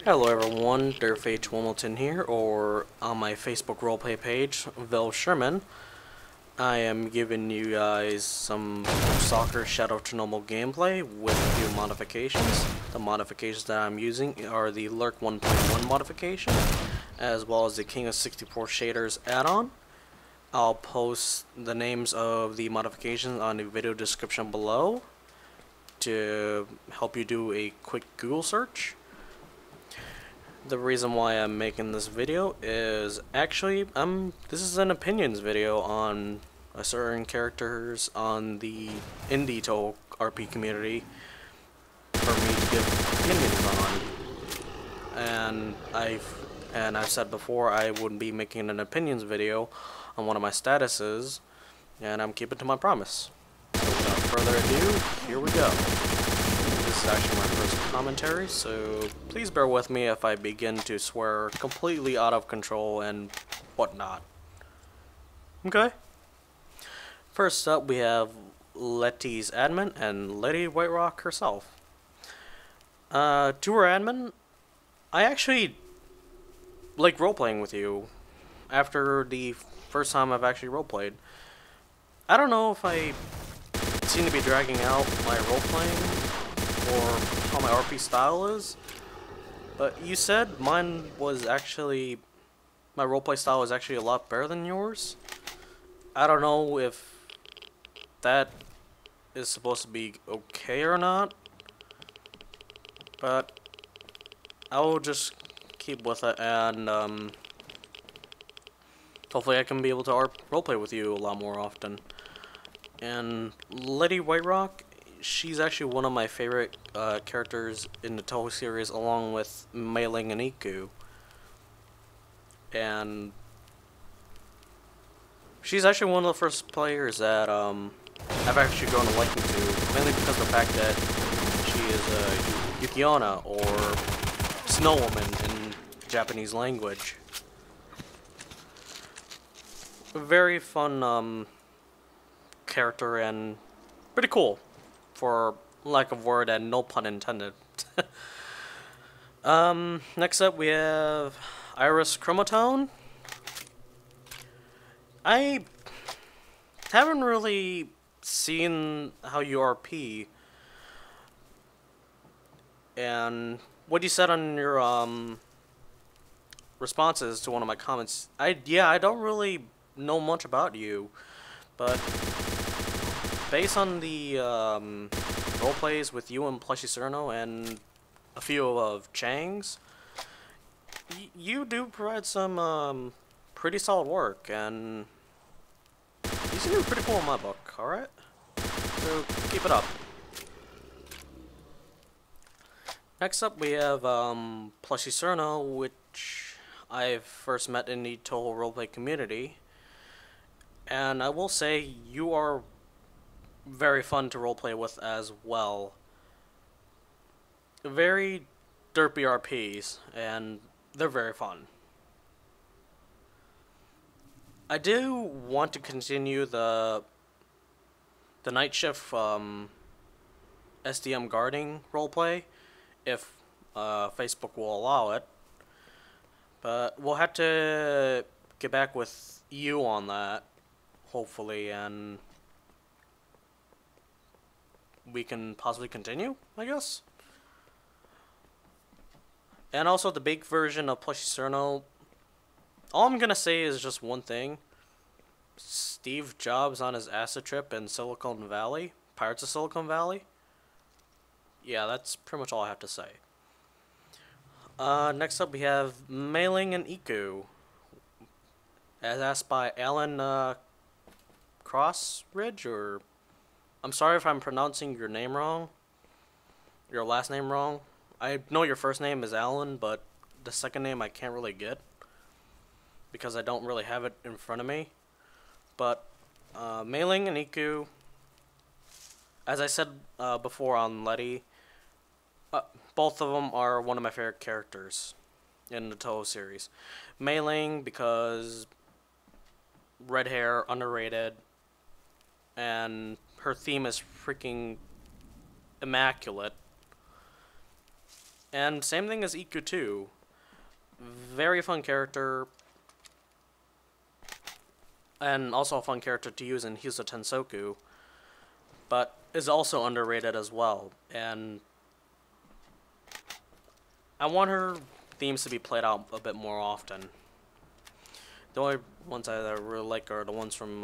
Hello everyone, Durfh Wilmington here, or on my Facebook roleplay page, Vel Sherman. I am giving you guys some soccer Shadow of Chernobyl gameplay with a few modifications. The modifications that I'm using are the L.U.R.K 1.1 modification, as well as the King of 64 Shaders add-on. I'll post the names of the modifications on the video description below to help you do a quick Google search. The reason why I'm making this video is actually this is an opinions video on certain characters in the Touhou RP community for me to give opinions on. And I've said before I would be making an opinions video on one of my statuses, and I'm keeping to my promise. So without further ado, here we go. This is actually my first commentary, so please bear with me if I begin to swear completely out of control and whatnot. Okay? First up, we have Letty's admin and Letty White Rock herself. To her admin, I actually like roleplaying with you after the first time I've actually roleplayed. I don't know if I seem to be dragging out my roleplaying or how my RP style is, but you said my roleplay style was actually a lot better than yours. I don't know if that is supposed to be okay or not, but I will just keep with it, and hopefully I can be able to roleplay with you a lot more often. And Letty White Rock, she's actually one of my favorite characters in the Touhou series, along with Mei Ling and Iku. And she's actually one of the first players that I've actually grown a liking to, mainly because of the fact that she is a Yukiona, or Snow Woman in Japanese language. A very fun character and pretty cool, for lack of word and no pun intended. Next up we have Iris Chromotone. I haven't really seen how you RP, and what you said on your responses to one of my comments, I don't really know much about you, but based on the roleplays with you and Plushy Cerno and a few of Chang's, you do provide some pretty solid work, and you seem to be pretty cool in my book, alright? So keep it up. Next up we have Plushy Cerno, which I first met in the Touhou RP Community, and I will say you are very fun to roleplay with as well. Very derpy RPs, and they're very fun. I do want to continue the night shift SDM guarding roleplay, if Facebook will allow it, but we'll have to get back with you on that, hopefully, and we can possibly continue, I guess. And also the big version of Plushy Cerno, all I'm gonna say is just one thing. Steve Jobs on his acid trip in Silicon Valley, Pirates of Silicon Valley. Yeah, that's pretty much all I have to say. Next up we have Mei Ling and Iku, as asked by Alan Crossridge, or I'm sorry if I'm pronouncing your name wrong, your last name wrong. I know your first name is Alan, but the second name I can't really get because I don't really have it in front of me. But Mei Ling and Iku, as I said before on Letty, both of them are one of my favorite characters in the Touhou series. Mei Ling because red hair, underrated, and her theme is freaking immaculate. And same thing as Iku too. Very fun character. And also a fun character to use in Hyusa Tensoku. But is also underrated as well. And I want her themes to be played out a bit more often. The only ones I really like are the ones from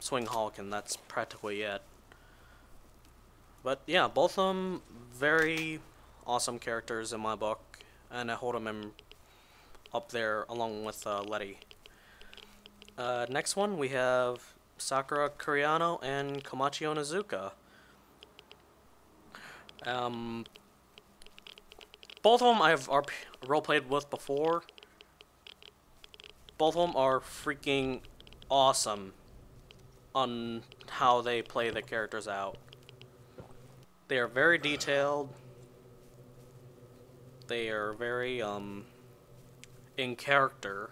Swing Hulk, and that's practically it. But yeah, both of them very awesome characters in my book, and I hold them up there along with Letty. Next one we have Sakura Kuriano and Komachi Onizuka. Both of them I've roleplayed with before. Both of them are freaking awesome on how they play the characters out. They are very detailed. They are very, in character.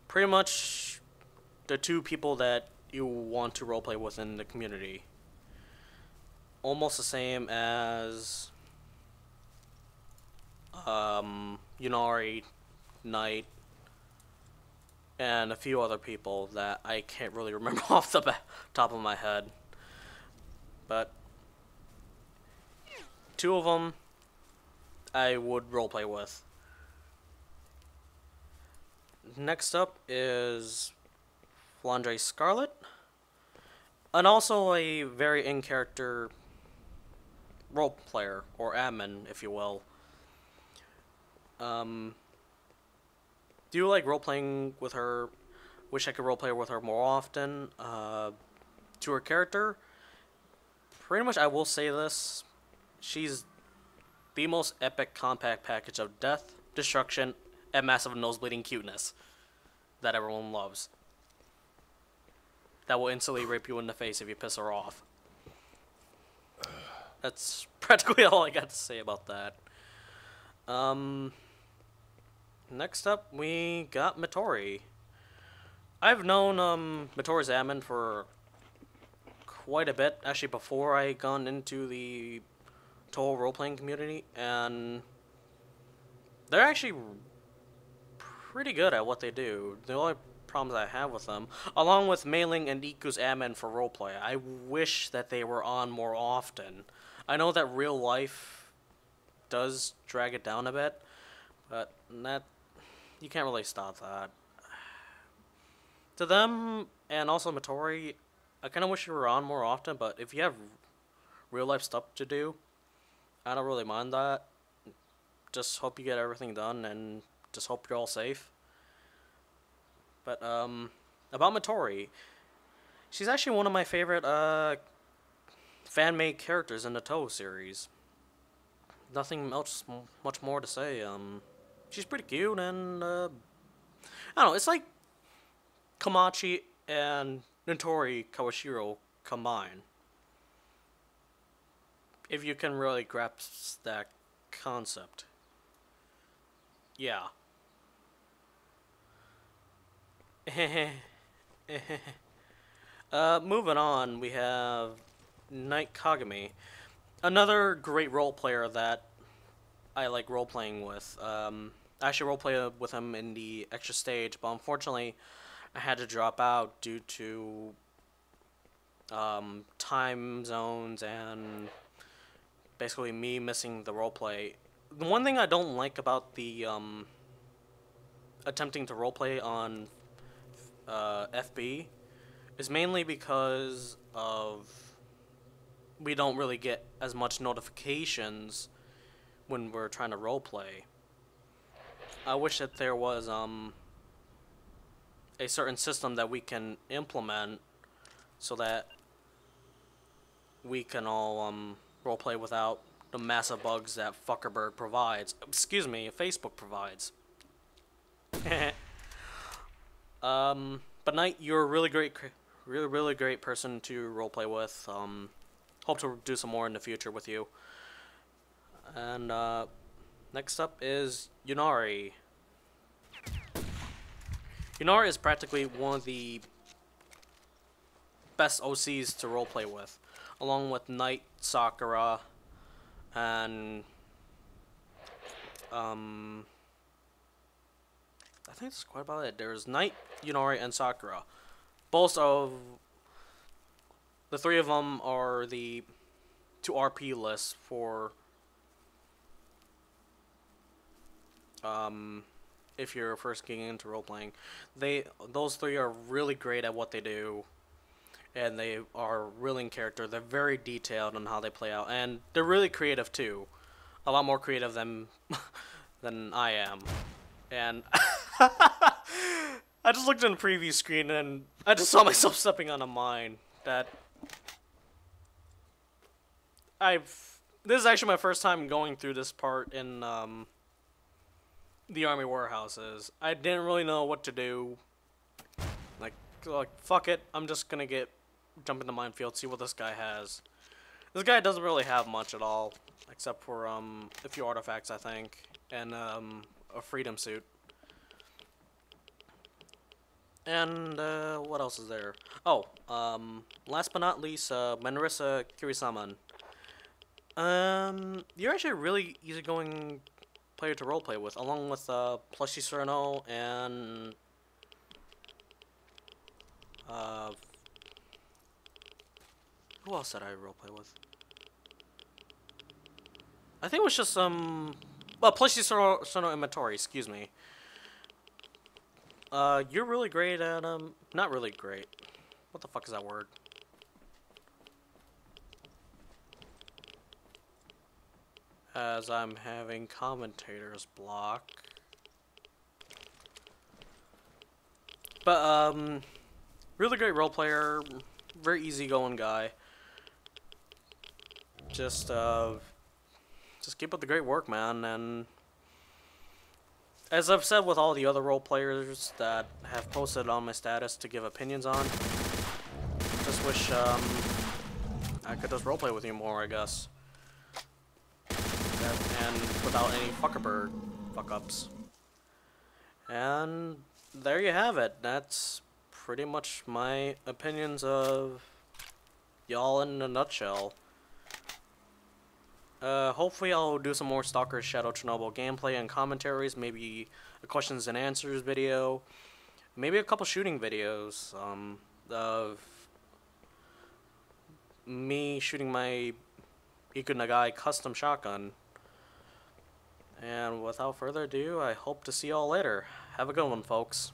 Pretty much the two people that you want to roleplay with in the community. Almost the same as, Yunari, Knight, and a few other people that I can't really remember off the top of my head. But two of them I would roleplay with. Next up is Flandre Scarlet, and also a very in-character role player, or admin, if you will. Do you like role-playing with her? Wish I could roleplay with her more often. To her character, pretty much I will say this, she's the most epic compact package of death, destruction, and massive nosebleeding cuteness that everyone loves. That will instantly rape you in the face if you piss her off. That's practically all I got to say about that. Next up, we got Midori. I've known Midori's admin for quite a bit, actually before I gone into the Touhou role-playing community, and they're actually pretty good at what they do. The only problems I have with them, along with Mei-Ling and Iku's admin for roleplay, I wish that they were on more often. I know that real life does drag it down a bit, but that you can't really stop that. To them, and also Midori, I kind of wish you were on more often, but if you have real life stuff to do, I don't really mind that. Just hope you get everything done, and just hope you're all safe. But, about Midori, she's actually one of my favorite, fan-made characters in the Touhou series. Nothing else, much more to say. She's pretty cute, and, I don't know, it's like Komachi and Notori Kawashiro combined. If you can really grasp that concept. Yeah. Moving on, we have Knight Kagami. Another great role player that I like role playing with. I actually roleplayed with him in the extra stage, but unfortunately I had to drop out due to time zones and basically me missing the roleplay. The one thing I don't like about the attempting to roleplay on FB is mainly because of we don't really get as much notifications when we're trying to roleplay. I wish that there was a certain system that we can implement so that we can all roleplay without the massive bugs that Fuckerberg provides. Excuse me, Facebook provides. But Knight, you're a really great person to roleplay with. Hope to do some more in the future with you. And next up is Yunari. Yunari is practically one of the best OCs to roleplay with, along with Knight, Sakura, and I think that's quite about it. There's Knight, Yunori, and Sakura. Both of the three of them are the two RP lists for if you're first getting into role playing. Those three are really great at what they do, and they are really in character. They're very detailed on how they play out, and they're really creative too. A lot more creative than than I am. And I just looked in the preview screen and I just saw myself stepping on a mine that this is actually my first time going through this part in the army warehouses. I didn't really know what to do. Like fuck it, I'm just gonna jump in the minefield, see what this guy has. This guy doesn't really have much at all, except for a few artifacts, I think, and a freedom suit. And what else is there? Oh, last but not least, Manrisa Kirisaman. You're actually a really easygoing player to roleplay with, along with Plushy Serno and who else did I roleplay with? I think it was just well, Plushy Serno and Matori, excuse me. You're really great at not really great. What the fuck is that word? As I'm having commentator's block. But, really great role player, very easygoing guy. Just keep up the great work, man, and as I've said with all the other role players that have posted on my status to give opinions on, just wish, I could just roleplay with you more, I guess. And without any fuck-ups. And there you have it. That's pretty much my opinions of y'all in a nutshell. Hopefully I'll do some more Stalker Shadow Chernobyl gameplay and commentaries, maybe a questions and answers video, maybe a couple shooting videos, of me shooting my Iku Nagai custom shotgun. And without further ado, I hope to see y'all later. Have a good one, folks.